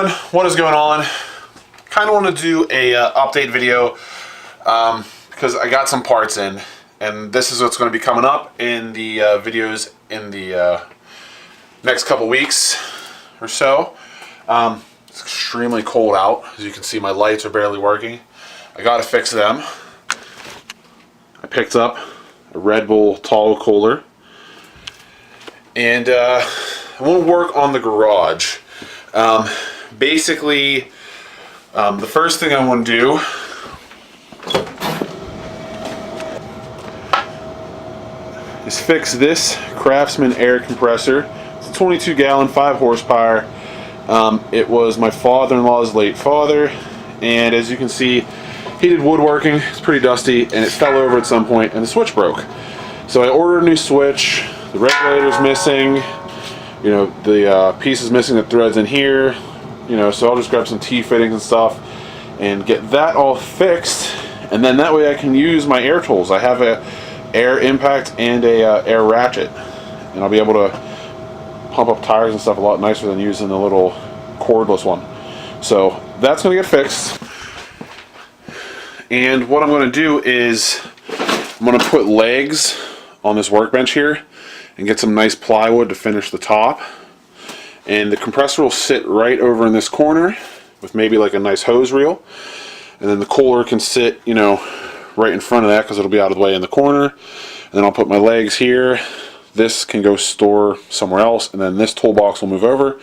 everyone, what is going on? Kind of want to do a update video because I got some parts in, and this is what's going to be coming up in the videos in the next couple weeks or so. It's extremely cold out. As you can see, my lights are barely working. I got to fix them. I picked up a Red Bull tall cooler, and I want to work on the garage. Basically, the first thing I want to do is fix this Craftsman Air Compressor. It's a 22-gallon, 5 horsepower. It was my father-in-law's late father, and as you can see, he did woodworking. It's pretty dusty, and it fell over at some point, and the switch broke. So I ordered a new switch. The regulator's missing. You know, the piece is missing the threads in here. You know, so I'll just grab some T-fittings and stuff and get that all fixed, and then that way I can use my air tools. I have a air impact and a air ratchet, and I'll be able to pump up tires and stuff a lot nicer than using the little cordless one. So that's going to get fixed. And what I'm going to do is I'm going to put legs on this workbench here and get some nice plywood to finish the top. And the compressor will sit right over in this corner with maybe like a nice hose reel. And then the cooler can sit, you know, right in front of that because it'll be out of the way in the corner. And then I'll put my legs here. This can go store somewhere else, and then this toolbox will move over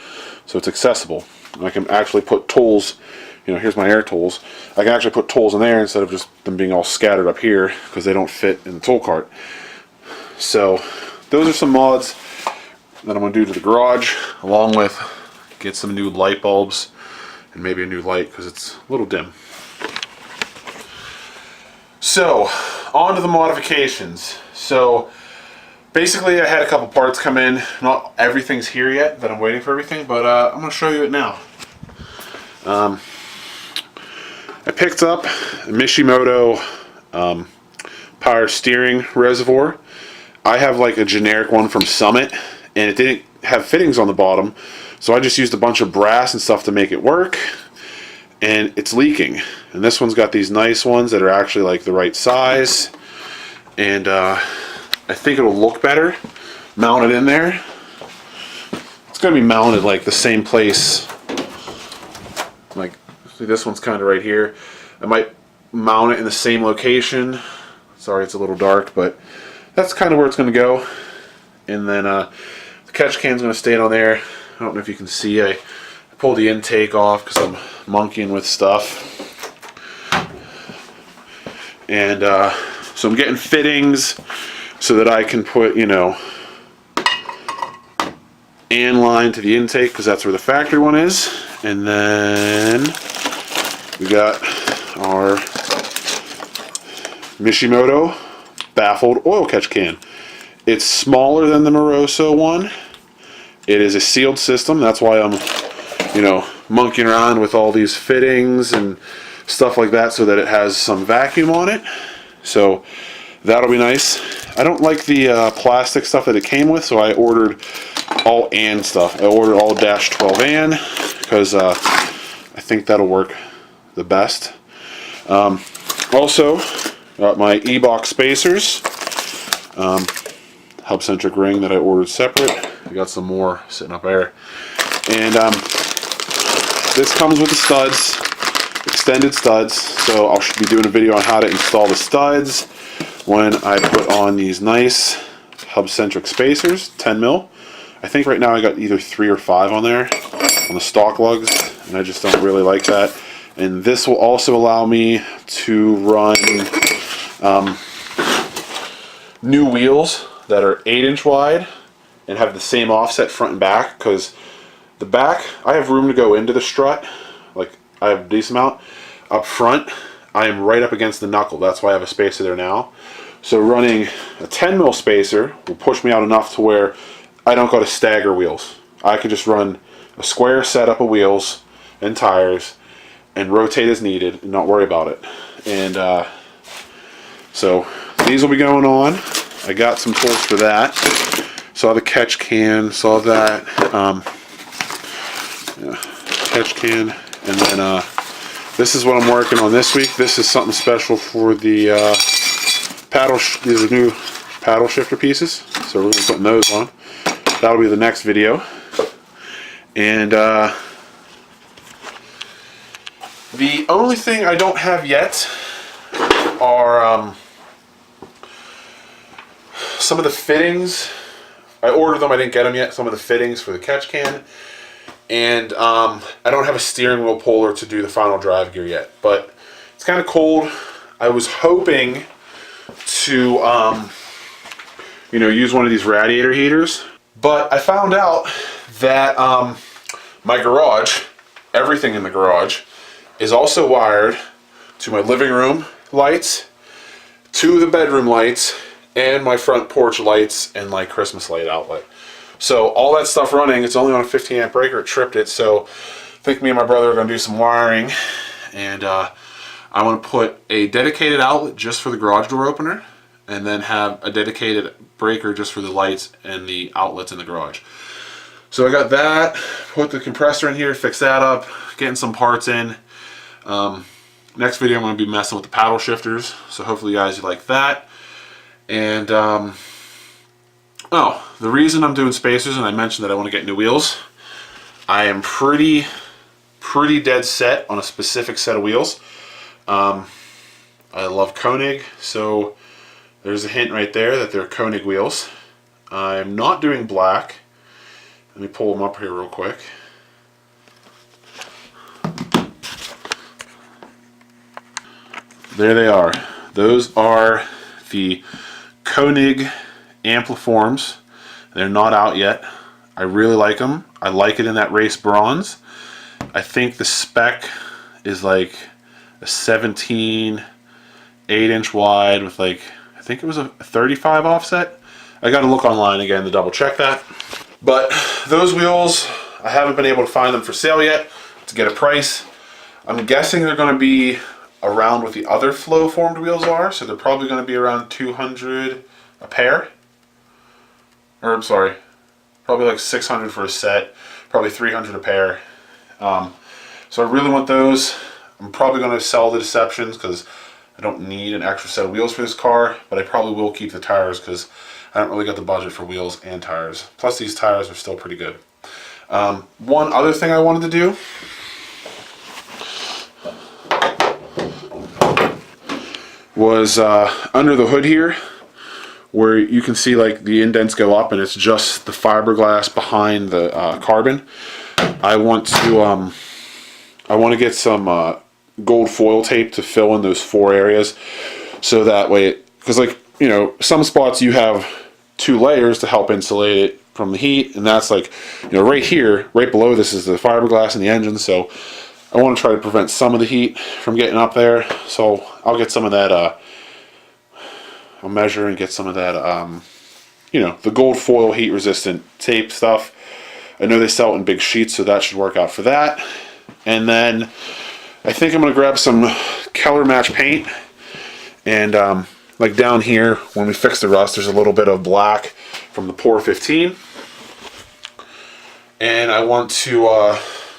so it's accessible. And I can actually put tools, you know, here's my air tools. I can actually put tools in there instead of just them being all scattered up here because they don't fit in the tool cart. So those are some mods that I'm going to do to the garage, along with get some new light bulbs and maybe a new light because it's a little dim. So on to the modifications. So basically I had a couple parts come in. Not everything's here yet, that I'm waiting for everything, but I'm going to show you it now. I picked up a Mishimoto power steering reservoir. I have like a generic one from Summit, and it didn't have fittings on the bottom, so I just used a bunch of brass and stuff to make it work, and it's leaking. And this one's got these nice ones that are actually like the right size, and I think it'll look better mounted in there. It's going to be mounted like the same place, like see, this one's kind of right here. I might mount it in the same location. Sorry, it's a little dark, but that's kind of where it's going to go. And then the catch can's going to stay on there. I don't know if you can see, I pulled the intake off because I'm monkeying with stuff. And so I'm getting fittings so that I can put, you know, AN line to the intake because that's where the factory one is. And then we got our Mishimoto baffled oil catch can. It's smaller than the Moroso one. It is a sealed system. That's why I'm, you know, monkeying around with all these fittings and stuff like that so that it has some vacuum on it. So that'll be nice. I don't like the plastic stuff that it came with, so I ordered all AN stuff. I ordered all -12 AN because I think that'll work the best. Also, got my E-box spacers. Hub-centric ring that I ordered separate. I got some more sitting up there. And this comes with the studs, extended studs. So I should be doing a video on how to install the studs when I put on these nice hub-centric spacers, 10 mil. I think right now I got either 3 or 5 on there on the stock lugs, and I just don't really like that. And this will also allow me to run new wheels that are 8-inch wide and have the same offset front and back, because the back, I have room to go into the strut, like I have a decent amount. Up front, I am right up against the knuckle. That's why I have a spacer there now. So running a 10 mil spacer will push me out enough to where I don't go to stagger wheels. I can just run a square setup of wheels and tires and rotate as needed and not worry about it. And so these will be going on. I got some tools for that. Saw the catch can, saw that. Yeah. Catchcan. And then this is what I'm working on this week. This is something special for the paddle. These are new paddle shifter pieces, so we're going to be putting those on. That'll be the next video. And the only thing I don't have yet are some of the fittings. I ordered them, I didn't get them yet. Some of the fittings for the Catchcan. And I don't have a steering wheel puller to do the final drive gear yet. But it's kind of cold. I was hoping to use one of these radiator heaters. But I found out that my garage, everything in the garage, is also wired to my living room lights, to the bedroom lights, and my front porch lights and my Christmas light outlet. So all that stuff running, it's only on a 15 amp breaker, it tripped it. So I think me and my brother are going to do some wiring, and I want to put a dedicated outlet just for the garage door opener, and then have a dedicated breaker just for the lights and the outlets in the garage. So I got that, put the compressor in here, fix that up, getting some parts in. Next video I'm going to be messing with the paddle shifters, so hopefully you guys like that. And oh, the reason I'm doing spacers, and I mentioned that I want to get new wheels, I am pretty dead set on a specific set of wheels. I love Koenig, so there's a hint right there that they're Koenig wheels. I'm not doing black. Let me pull them up here real quick. There they are. Those are the Koenig Ampliforms. They're not out yet. I really like them. I like it in that race bronze. I think the spec is like a 17 8-inch wide with like, I think it was a 35 offset. I got to look online again to double check that. But those wheels, I haven't been able to find them for sale yet to get a price. I'm guessing they're going to be around what the other flow formed wheels are, so they're probably going to be around 200 a pair. Or I'm sorry, probably like 600 for a set, probably 300 a pair. So I really want those. I'm probably going to sell the Deceptions because I don't need an extra set of wheels for this car, but I probably will keep the tires because I don't really got the budget for wheels and tires. Plus these tires are still pretty good. One other thing I wanted to do was under the hood here, where you can see like the indents go up and it's just the fiberglass behind the carbon. I want to get some gold foil tape to fill in those 4 areas, so that way, because like, you know, some spots you have 2 layers to help insulate it from the heat, and that's like, you know, right here, right below this is the fiberglass in the engine, so I want to try to prevent some of the heat from getting up there. So I'll get some of that, I'll measure and get some of that, the gold foil heat resistant tape stuff. I know they sell it in big sheets, so that should work out for that. And then I think I'm going to grab some color match paint, and like down here when we fix the rust, there's a little bit of black from the Pour 15, and I want to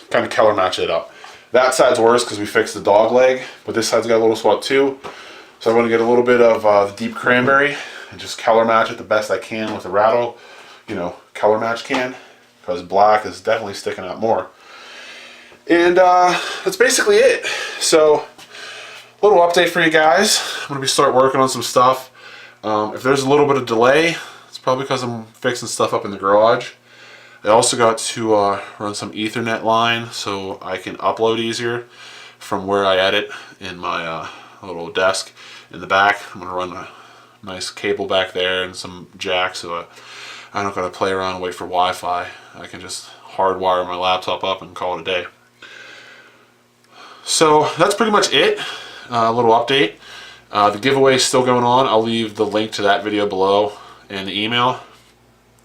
kind of color match it up. That side's worse because we fixed the dog leg, but this side's got a little spot too. So I want to get a little bit of the deep cranberry and just color match it the best I can with a rattle, color match can, because black is definitely sticking out more. And that's basically it. So, little update for you guys. I'm going to start working on some stuff. If there's a little bit of delay, it's probably because I'm fixing stuff up in the garage. I also got to run some Ethernet line so I can upload easier from where I edit in my little desk in the back. I'm going to run a nice cable back there and some jacks, so I don't got to play around and wait for Wi-Fi. I can just hardwire my laptop up and call it a day. So that's pretty much it. A little update. The giveaway is still going on. I'll leave the link to that video below and the email.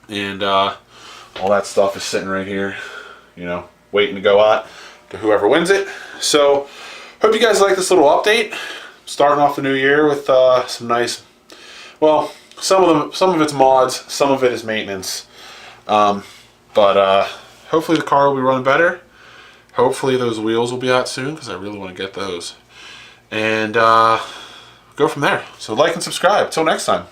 And all that stuff is sitting right here, waiting to go out to whoever wins it. So, hope you guys like this little update. Starting off the new year with some nice, well, some of it's mods, some of it is maintenance. But hopefully the car will be running better. Hopefully those wheels will be out soon because I really want to get those. And go from there. So like and subscribe. Till next time.